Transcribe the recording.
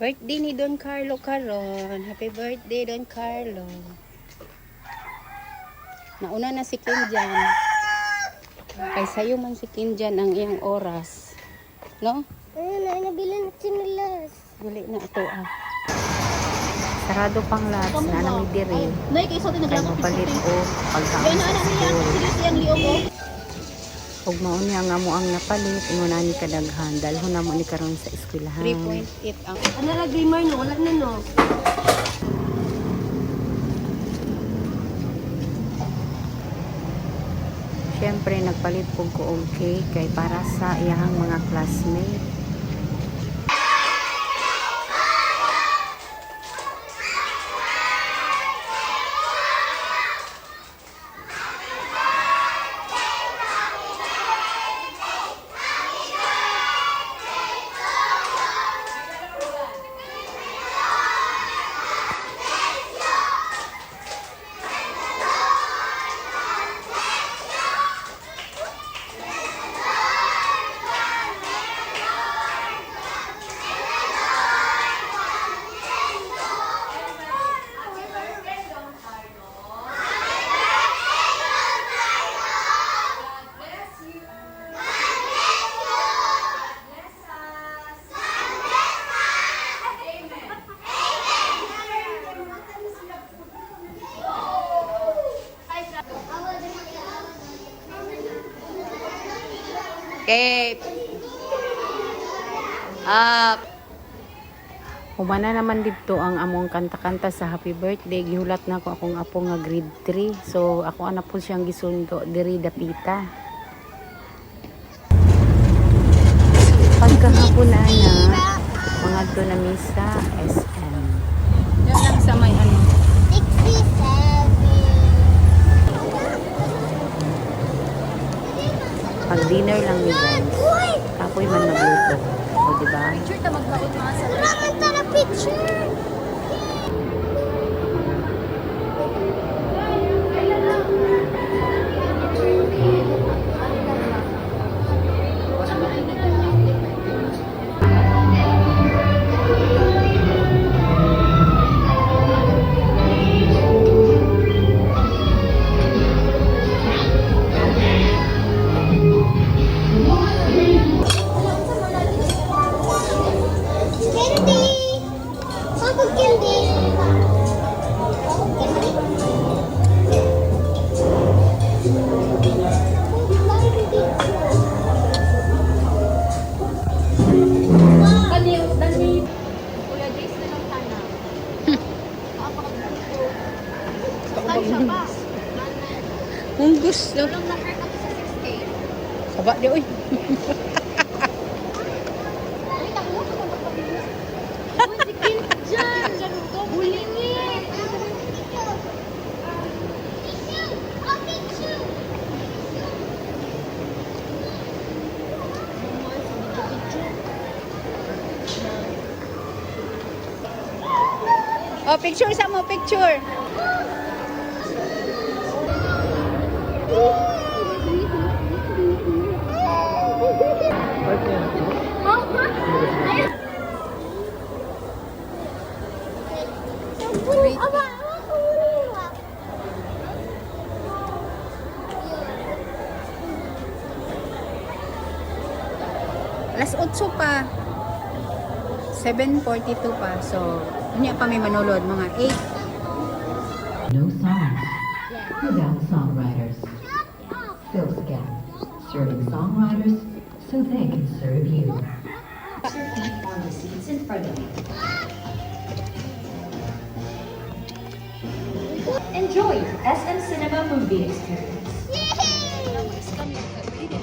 Birthday ni Don Carlo karon. Happy birthday, Don Carlo. Nauna na si Kinjan. Kay sayo man si Kinjan ang iyang oras. No? Ayun na, nabili na sinilas. Dili na ito ah. Sarado pang lots na nami diri. Nay, kay sa atin Kay mapalit o pagkaon sa school. siyang liog. Ug mao niya nga mo ang napalit inguna ni kadaghan dalhon na mo ni karon sa eskwelahan. 3.8 ang Ano ra gamer no? Wala na no. Siyempre nagpalit pug ko og cake kay para sa iyang mga classmate. Cape. Up. Humana naman dito ang among kanta-kanta sa happy birthday. Gihulat na ko akong apo nga grade 3. So ako ana po siyang gisundo diri dapita. Pagkahapon na mga doon na misa SM. Diyan lang sa may ano. 67. Pag dinner lang ni guys. Kapoy man magluto. O diba? Picture ta magbaot mga sa. Raman ta na picture. Candy. Papa candy. Dani. Kuya Jace na lang sana. Saan siya ba? Kung gusto. Walang number kami sa 6K. Saba di oy. Ay, takbo ka ba magpabilis? Uy, si Kim dyan! Dyan ko, bulingin! Oh, picture sa mo, picture. Alas 8 pa. 7:42 pa. So, hindi pa may manulod mga 8. No songs without songwriters. Phil Scan, serving songwriters so they can serve you. Put your feet on the seats in front of you. Enjoy your SM Cinema movie experience.